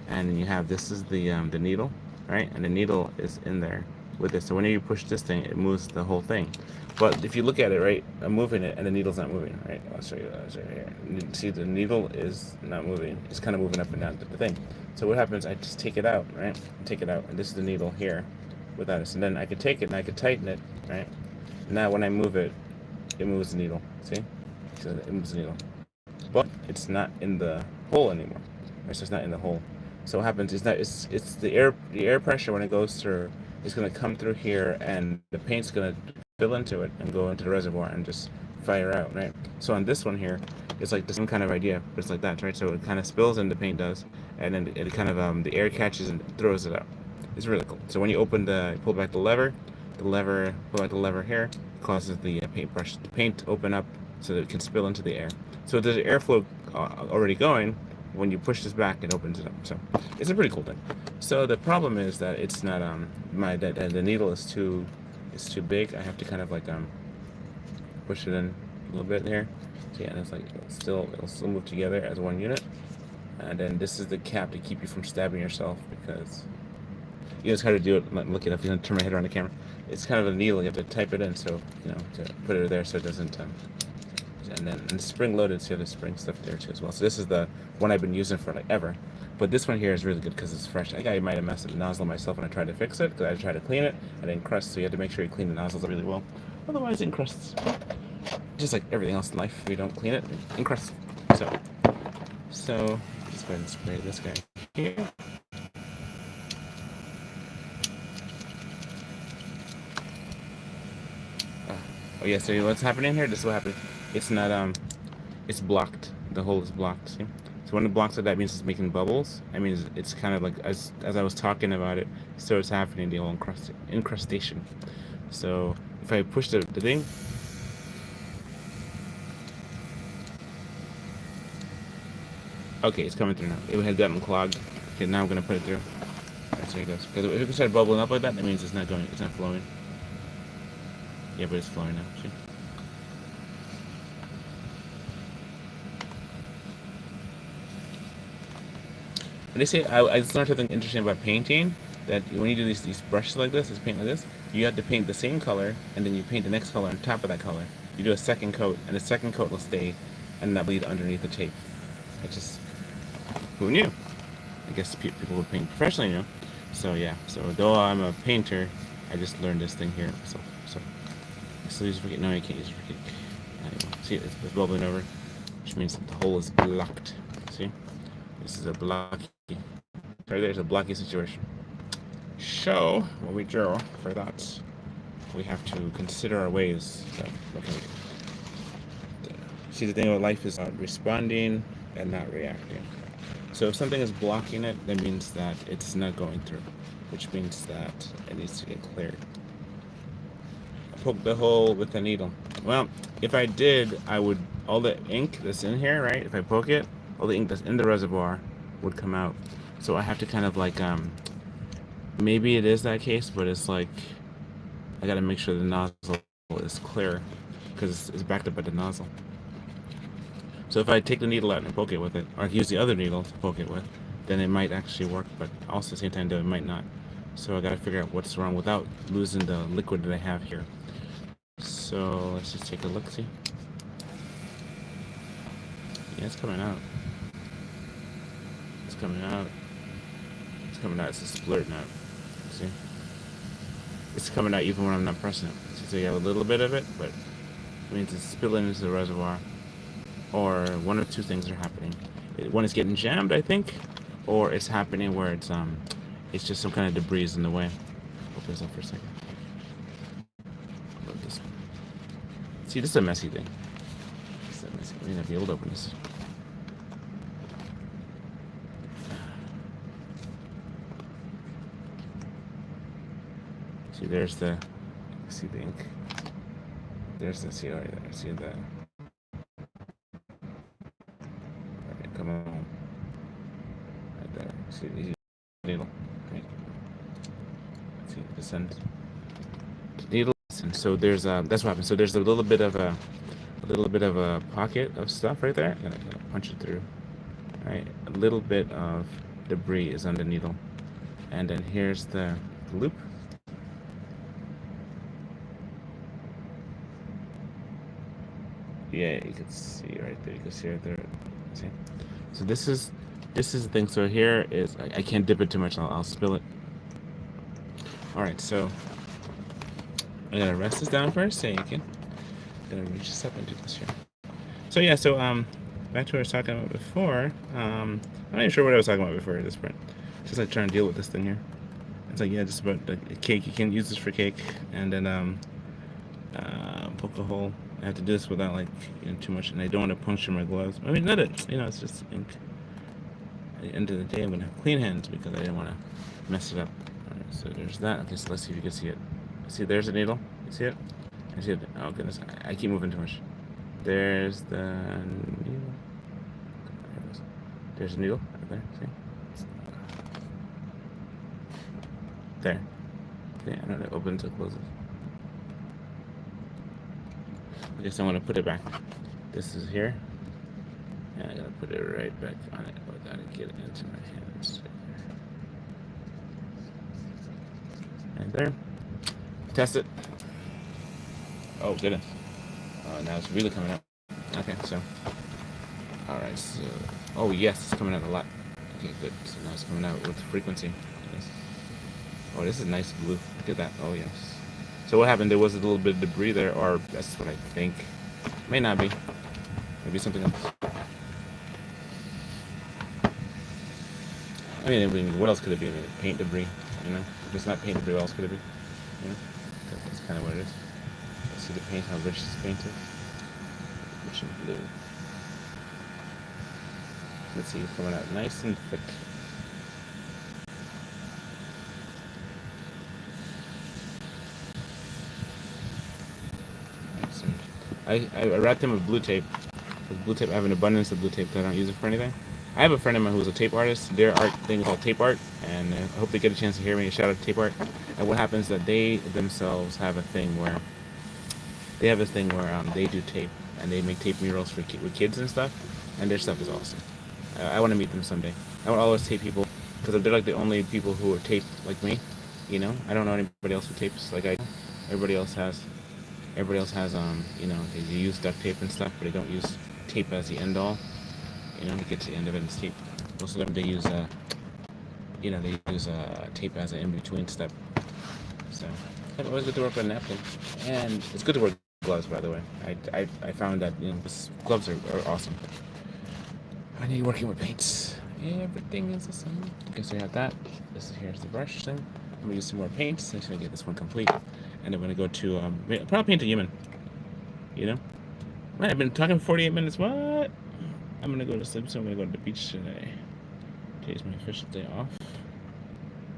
and you have this is the needle, right? And the needle is in there with this. So whenever you push this thing, it moves the whole thing. But if you look at it, right, I'm moving it, and the needle's not moving, right? I'll show you that right here. See, the needle is not moving. It's kind of moving up and down the thing. So what happens? I just take it out, right? Take it out, and this is the needle here, without this. And then I could take it and I could tighten it, right? Now when I move it, it moves the needle. See? So it moves the needle, but it's not in the hole anymore. Right? So it's not in the hole. So what happens is that it's the air pressure when it goes through is going to come through here, and the paint's going to fill into it and go into the reservoir and just fire out, right? So on this one here, it's like the same kind of idea, but it's like that, right? So it kind of spills and the paint does, and then it kind of the air catches and throws it out. It's really cool. So when you pull back the lever, pull back the lever here, causes the paint to open up so that it can spill into the air. So there's airflow already going. When you push this back, it opens it up. So it's a pretty cool thing. So the problem is that it's not the needle is too big. I have to kind of like push it in a little bit here. So yeah, and it's like it'll still move together as one unit. And then this is the cap to keep you from stabbing yourself, because you just got to do it. Look it up. You have to turn my head around the camera. It's kind of a needle. You have to type it in, so to put it there so it doesn't. And spring loaded, so you have the spring stuff there too as well. So this is the one I've been using for like ever. But this one here is really good because it's fresh. I think I might have messed up the nozzle myself when I tried to fix it, because I tried to clean it and it encrusts. So you have to make sure you clean the nozzles really well. Otherwise it encrusts. Just like everything else in life, if you don't clean it, it encrusts. So let's go ahead and spray this guy here. Oh yeah, so what's happening here? This is what happened. It's not it's blocked. The hole is blocked. See? So when it blocks it, that means it's making bubbles. I mean, it's kind of like as I was talking about it, so it's happening, the whole incrustation. So if I push the thing, okay, it's coming through now. It had gotten clogged. Okay, now I'm gonna put it through. That's where it goes. Because if it started bubbling up like that, that means it's not going. It's not flowing. Yeah, but it's flowing now. See? And they say I learned something interesting about painting, that when you do these brushes like this paint like this, you have to paint the same color, and then you paint the next color on top of that color. You do a second coat, and the second coat will stay and not bleed underneath the tape. I just, who knew? I guess people who paint professionally know. So yeah, so though I'm a painter, I just learned this thing here. So still use it for cake. No, you can't use it for cake. Anyway, see, it's bubbling over, which means that the hole is blocked. See, this is a blocky. Right there's a blocky situation. So what we do for that, we have to consider our ways. So, okay. See, the thing about life is responding and not reacting. So if something is blocking it, that means that it's not going through, which means that it needs to get cleared. Poke the hole with a needle. Well, if I did, I would, all the ink that's in here, right? If I poke it, all the ink that's in the reservoir would come out. So I have to kind of like, maybe it is that case, but it's like, I gotta make sure the nozzle is clear, because it's backed up at the nozzle. So if I take the needle out and poke it with it, or use the other needle to poke it with, then it might actually work, but also at the same time, though, it might not. So I gotta figure out what's wrong without losing the liquid that I have here. So let's just take a look, see? Yeah, it's coming out. It's coming out. It's coming out. It's just splurting out. See? It's coming out even when I'm not pressing it. So you have a little bit of it, but it means it's spilling into the reservoir. Or one of two things are happening. One is getting jammed, I think, or it's happening where it's just some kind of debris in the way. Open this up for a second. This one. See, this is a messy thing. This is a messy. I may not be able to open this. See, there's the, see the ink. There's the, see right there. See the, right, come on. Right there. See the needle. Right. See the send needle. And so there's that's what happens. So there's a little bit of a pocket of stuff right there. I'm gonna punch it through. Right, a little bit of debris is on the needle, and then here's the loop. Yeah, you can see right there. You can see right there. See? So this is the thing. So here is I can't dip it too much. I'll spill it. All right, so I'm gonna rest this down for a second. I'm gonna reach this up and do this here. So yeah, so back to what I was talking about before. I'm not even sure what I was talking about before at this point. Just like trying to deal with this thing here. It's like, yeah, just about the cake. You can use this for cake, and then poke a hole. I have to do this without like too much, and I don't want to puncture my gloves. I mean, not it. It's just ink. At the end of the day, I'm gonna have clean hands because I didn't want to mess it up. All right, so there's that. Okay, so let's see if you can see it. See, there's the needle. You see it? I see it. Oh goodness, I keep moving too much. There's the needle. There's a needle right there. See? There. Okay, I know it opens or closes. I guess I want to put it back. This is here. And I gotta put it right back on it without it getting into my hands. Right there. Test it. Oh goodness. Now it's really coming out. Okay, so. Alright, so. Oh yes, it's coming out a lot. Okay, good. So now it's coming out with frequency. Yes. Oh, this is nice blue. Look at that. Oh yes. So what happened? There was a little bit of debris there, or that's what I think. May not be. Maybe something else. I mean, what else could it be? I mean, paint debris, If it's not paint debris, what else could it be? That's kind of what it is. Let's see the paint, how rich this paint is. Rich and blue. Let's see, it's coming out nice and thick. I wrapped him with blue tape. With blue tape, I have an abundance of blue tape that I don't use it for anything. I have a friend of mine who's a tape artist. Their art thing is called tape art, and I hope they get a chance to hear me. Shout out to tape art. And what happens is that they themselves have a thing where they do tape, and they make tape murals with kids and stuff, and their stuff is awesome. I want to meet them someday. I want all those tape people because they're like the only people who are taped like me. I don't know anybody else who tapes like I do. Everybody else has they use duct tape and stuff, but they don't use tape as the end all. To get to the end of it, it's tape. Most of them they use tape as an in between step. So it's always good to work with a napkin, and it's good to wear gloves. By the way, I found that gloves are awesome. I need working with paints. Everything is the same. Okay, so you have that. Here's the brush thing. I'm gonna use some more paints. I'm just gonna get this one complete, and I'm gonna go to probably paint a human. Man, I've been talking 48 minutes. What? I'm gonna go to sleep, so I'm gonna go to the beach today. Today's my official day off,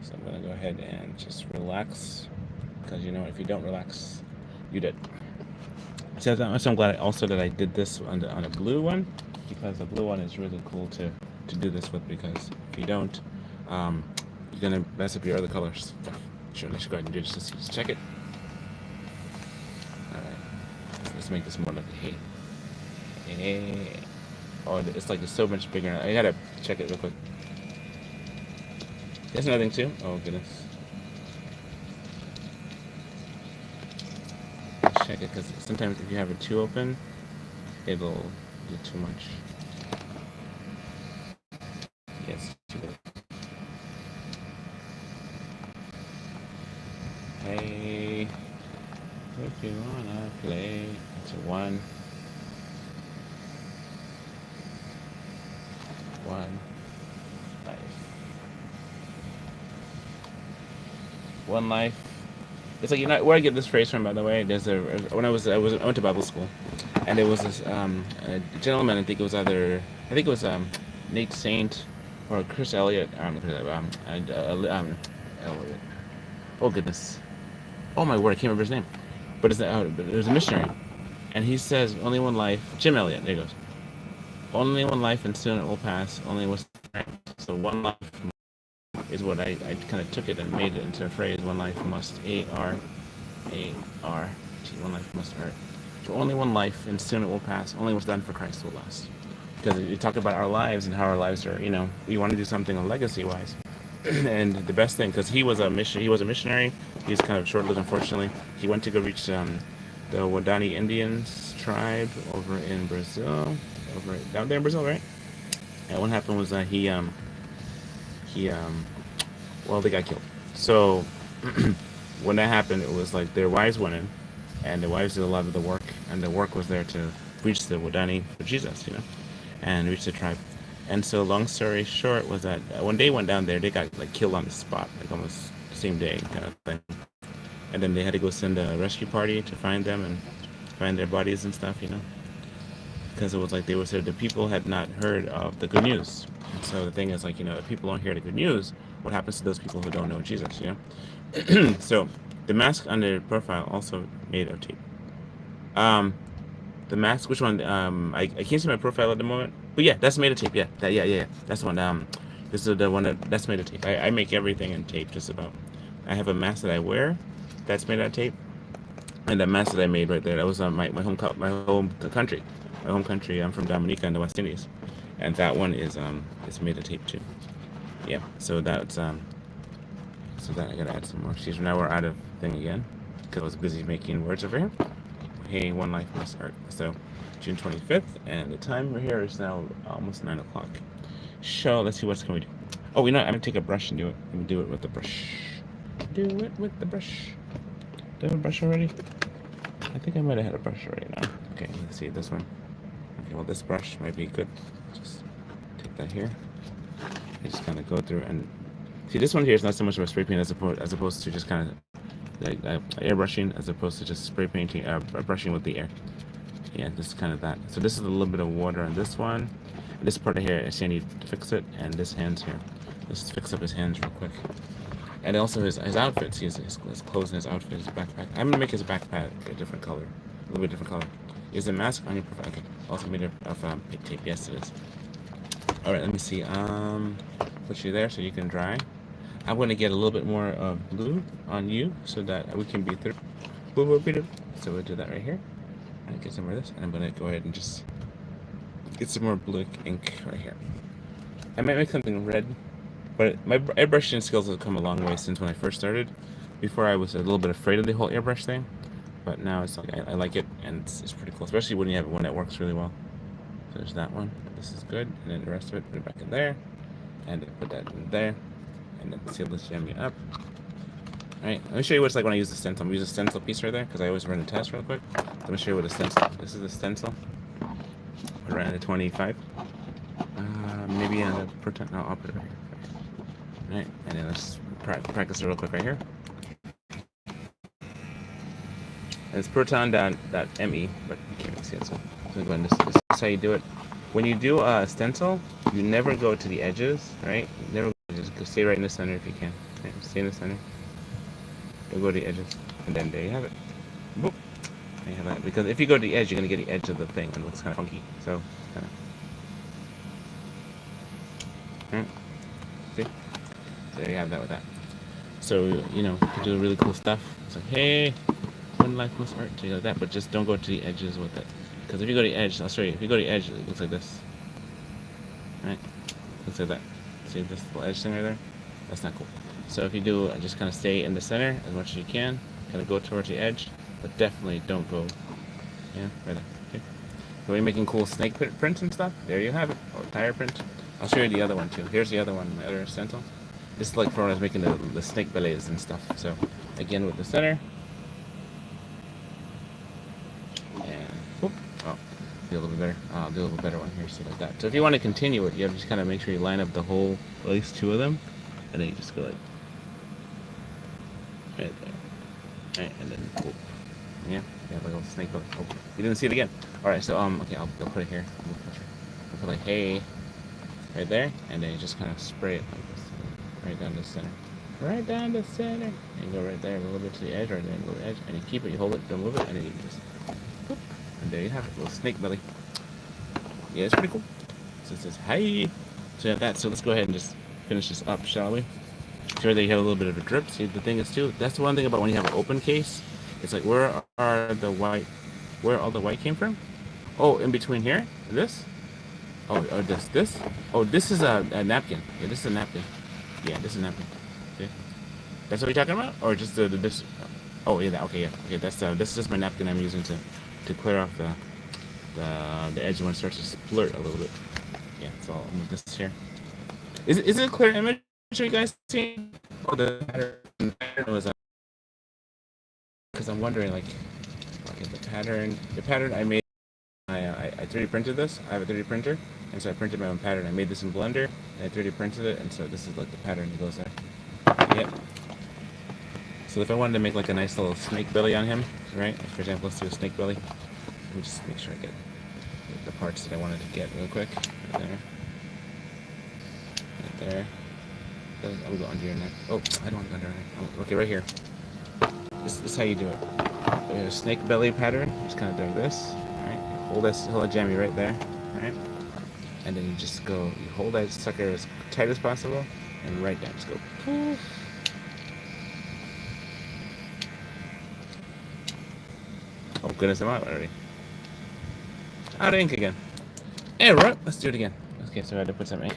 so I'm gonna go ahead and just relax. Because if you don't relax, you dead. So I'm glad also that I did this on a blue one, because the blue one is really cool to do this with. Because if you don't, you're gonna mess up your other colors. Sure, let's go ahead and do this. Just check it. All right, let's make this more like a hey. Oh, it's like it's so much bigger. I gotta check it real quick. There's another thing too. Oh goodness. Let's check it because sometimes if you have it too open, it'll do too much. Yes, too big. Hey, if you wanna play, it's a one life. One life. It's like where I get this phrase from, by the way. There's when I went to Bible school, and there was this a gentleman. I think it was Nate Saint or Chris Elliott. Elliott. Oh goodness. Oh my word, I can't remember his name. But it was a missionary. And he says, only one life. Jim Elliot, there he goes. Only one life and soon it will pass. Only was right. So one life is what I kind of took it and made it into a phrase. One life must A-R-A-R-T. One life must hurt. So only one life and soon it will pass. Only what's done for Christ will last. Because you talk about our lives and how our lives are, we want to do something legacy wise. And the best thing, because he was a missionary. He's kind of short lived, unfortunately. He went to go reach the Wadani Indians tribe over in Brazil, down there in Brazil, right? And what happened was that well, they got killed. So when that happened, it was like their wives went in, and the wives did a lot of the work, and the work was there to reach the Wadani for Jesus, and reach the tribe. And so, long story short, was that when they went down there, they got like killed on the spot, like almost the same day, kind of thing. And then they had to go send a rescue party to find them and find their bodies and stuff, because it was like they were said the people had not heard of the good news. And so the thing is, like, if people don't hear the good news, what happens to those people who don't know Jesus, So the mask on their profile also made of tape. The mask, which one? I can't see my profile at the moment, but yeah, that's made of tape. Yeah, yeah. That's the one. This is the one that's made of tape. I make everything in tape, just about. I have a mask that I wear, that's made out of tape, and that mask that I made right there, that was my home country. My home country. I'm from Dominica in the West Indies, and that one is it's made of tape too. Yeah. So that's so that I gotta add some more. See, now we're out of thing again because I was busy making words over here. Hey, one life must art. So June 25th, and the time here is now almost 9 o'clock. So let's see what's going to do. Oh, I'm gonna take a brush and do it. Let me do it with the brush. Do it with the brush. Do I have a brush already? I think I might have had a brush already now. Okay, let's see this one. Okay, well, this brush might be good. Just take that here. I just kind of go through and see, this one here is not so much of a spray paint as opposed to just kind of like airbrushing, as opposed to just spray painting, brushing with the air. Yeah, this is kind of that. So this is a little bit of water on this one. And this part of here, I see I need to fix it, and this hands here. Let's fix up his hands real quick. And also his outfits, his clothes and his outfit, his backpack. I'm gonna make his backpack a different color, a little bit different color. Is the mask on your profile? Okay, also made of tape. Yes, it is. All right, let me see. Put you there so you can dry. I'm gonna get a little bit more blue on you so that we can be through. So we'll do that right here. And get some of this, and I'm gonna go ahead and just get some more blue ink right here. I might make something red. But my airbrushing skills have come a long way since when I first started. Before I was a little bit afraid of the whole airbrush thing, but now it's like I like it, and it's pretty cool, especially when you have one that works really well. So there's that one. This is good, and then the rest of it, put it back in there, and then put that in there, and then seal this jammy up. All right, let me show you what it's like when I use the stencil. I'm gonna use a stencil piece right there because I always run a test real quick. Let me show you what a stencil. This is the stencil. Put it right at 25. Maybe on the proton. No, I'll put it right here. Alright, and then let's practice it real quick right here. And it's proton.me, but you can't really see it, so I'm going to go ahead and this is how you do it. When you do a stencil, you never go to the edges, right? You never just go, stay right in the center if you can. Right, stay in the center. Don't go to the edges, and then there you have it. Boop. There you have that. Because if you go to the edge, you're going to get the edge of the thing, and it looks kind of funky. So, kind of. Alright. See? So there you have that with that. So, you can do really cool stuff. It's like, hey, one life must art, so you like that, but just don't go to the edges with it. Because if you go to the edge, I'll show you. If you go to the edge, it looks like this. Right? Looks like that. See this little edge thing right there? That's not cool. So if you do, just kind of stay in the center as much as you can. Kind of go towards the edge, but definitely don't go, right there. Okay. So when you're making cool snake prints and stuff, there you have it. Or tire print. I'll show you the other one too. Here's the other one, my other stencil. This is like for when I was making the snake ballets and stuff. So again with the center. And whoop. Oh, do a little bit better. I'll do a little better one here, so like that. So if you want to continue it, you have to just kind of make sure you line up the whole, at least two of them, and then you just go like right there. Right, and then whoop. Yeah, you have like a little snake ballet. Oh, you didn't see it again. Alright, so okay, I'll put it here. I'll put like hey right there, and then you just kind of spray it like this. Right down the center. right down the center, and go right there, a little bit to the edge, right there, a little edge, and you keep it, you hold it, don't move it, and then you just, whoop, and there you have it, a little snake belly. Yeah, it's pretty cool. So it says, hey. So you have that. So let's go ahead and just finish this up, shall we? Sure that you have a little bit of a drip. See, the thing is too, that's the one thing about when you have an open case. It's like, where all the white came from? Oh, in between here, this. Oh, this. Oh, this is a napkin. Yeah, this is a napkin. Yeah, this is a napkin. See? That's what you're talking about, or just this? Oh, yeah. Okay, yeah. Okay, this is just my napkin I'm using to clear off the edge when it starts to splurt a little bit. Yeah, so I'll move this here. Is it a clear image? Are you guys seeing? Oh, the pattern was because I'm wondering like okay, the pattern I made. I 3D printed this. I have a 3D printer, and so I printed my own pattern. I made this in Blender, and I 3D printed it, and so this is like the pattern that goes there. Yep. So if I wanted to make like a nice little snake belly on him, right? For example, let's do a snake belly. Let me just make sure I get the parts that I wanted to get real quick. Right there. Right there. I'll go under your neck. Oh, I don't want to go under your neck. Oh, okay, right here. This is how you do it. A snake belly pattern. Just kind of do this. Right. Hold that jammy right there. Right. And then you just go. You hold that sucker as tight as possible, and right down. Just go. Poof. Oh goodness, I'm out already. Out of ink again. And right. Let's do it again. Okay, so I had to put some ink.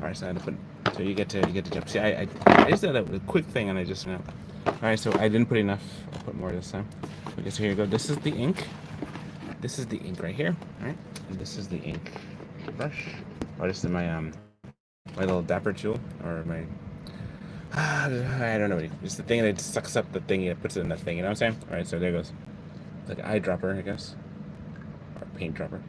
Alright, so I had to put. So you get to jump. See, I just did a quick thing, and I just went out. Alright, so I didn't put enough. I'll put more this time. Okay, so here you go. This is the ink. This is the ink right here. Alright, and this is the ink brush. Or this is my little dapper tool, or my I don't know. It's the thing that sucks up the thing. It puts it in that thing. You know what I'm saying? Alright, so there goes. It's like an eyedropper, I guess, or a paint dropper.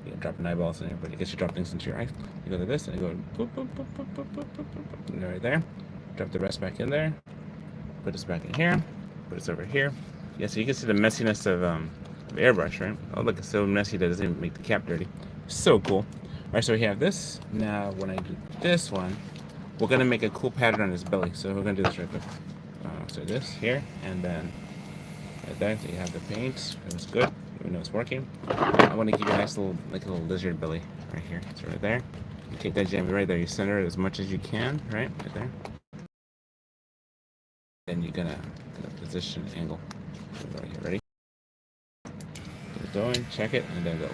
You can drop eyeballs in there, but I guess you drop things into your eyes. You go to this, and you go boop, boop, boop, boop, boop, boop, boop, boop, and right there. Drop the rest back in there. Put this back in here. Put this over here. Yeah, so you can see the messiness of airbrush, right? Oh, look, it's so messy that it doesn't even make the cap dirty. So cool. All right, so we have this. Now, when I do this one, we're gonna make a cool pattern on his belly. So we're gonna do this right quick. So this here, and then right there. So you have the paint. It was good. We know it's working. I want to give you a nice little, like a little lizard belly right here. So right there. You take that jammy right there. You center it as much as you can, right there. Then you're gonna position angle. Right here, ready? Get it going. Check it, and then go.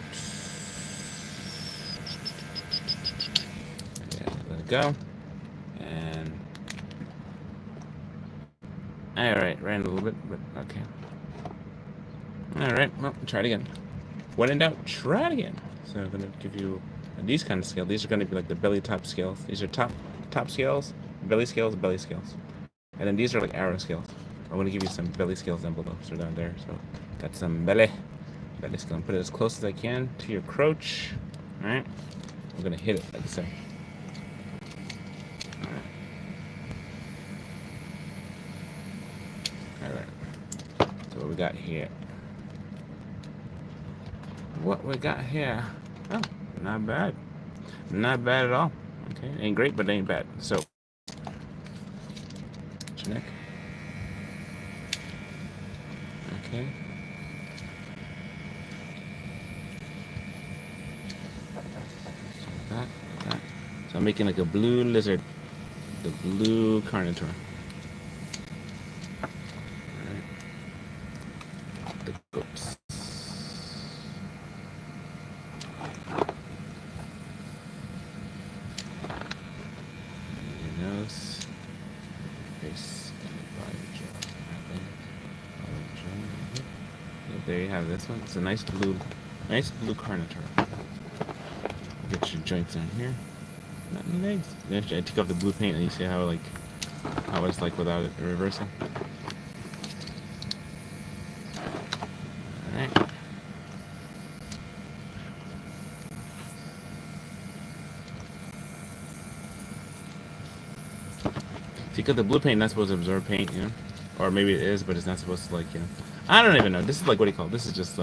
Okay, let it go. And all right, ran a little bit, but okay. All right, well, try it again. When in doubt, try it again. So I'm gonna give you these kind of scales. These are gonna be like the belly top scales. These are top scales, belly scales, and then these are like arrow scales. I'm gonna give you some belly scales down below. So down there. So got some belly scale. Put it as close as I can to your crotch. All right. I'm gonna hit it like so. All right. So what we got here? What we got here? Oh, not bad. Not bad at all. Okay, ain't great, but ain't bad. So, neck. Okay. That. So I'm making like a blue lizard, the blue carnivore. Alright. The goats. Your nose, face, and the body jaw. There you have this one. It's a nice blue carnivore. Get your joints on here. Not in the legs. I take off the blue paint and you see how it's like without it reversing. Alright. See, because the blue paint not supposed to absorb paint, you know? Or maybe it is, but it's not supposed to, like, you know. I don't even know. This is like, what do you call it? This is just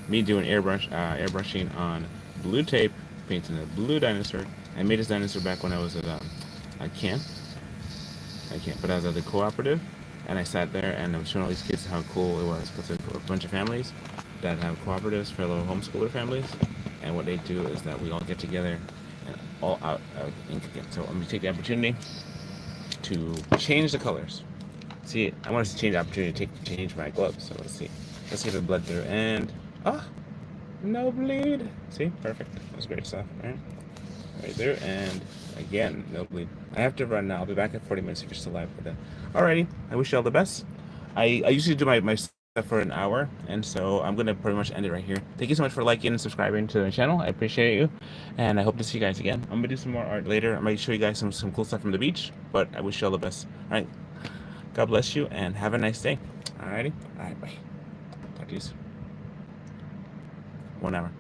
me doing airbrushing on blue tape, painting a blue dinosaur. I made this dinosaur back when I was at camp. I can't. But I was at the cooperative, and I sat there and I was showing all these kids how cool it was. Because there's a bunch of families that have cooperatives for little homeschooler families, and what they do is that we all get together and all out ink again. So I'm gonna take the opportunity to change the colors. See, I want to change the opportunity to change my gloves. So let's see. Let's see if it bled through. And no bleed. See, perfect. That's great stuff. All right, right there, and again, no bleed. I have to run now. I'll be back in 40 minutes if you're still alive. But alrighty, I wish you all the best. I usually do my stuff for an hour, and so I'm gonna pretty much end it right here. Thank you so much for liking and subscribing to the channel. I appreciate you, and I hope to see you guys again. I'm gonna do some more art later. I might show you guys some cool stuff from the beach, but I wish you all the best. All right, God bless you, and have a nice day. Alrighty, all right, bye. Talk to you soon. 1 hour.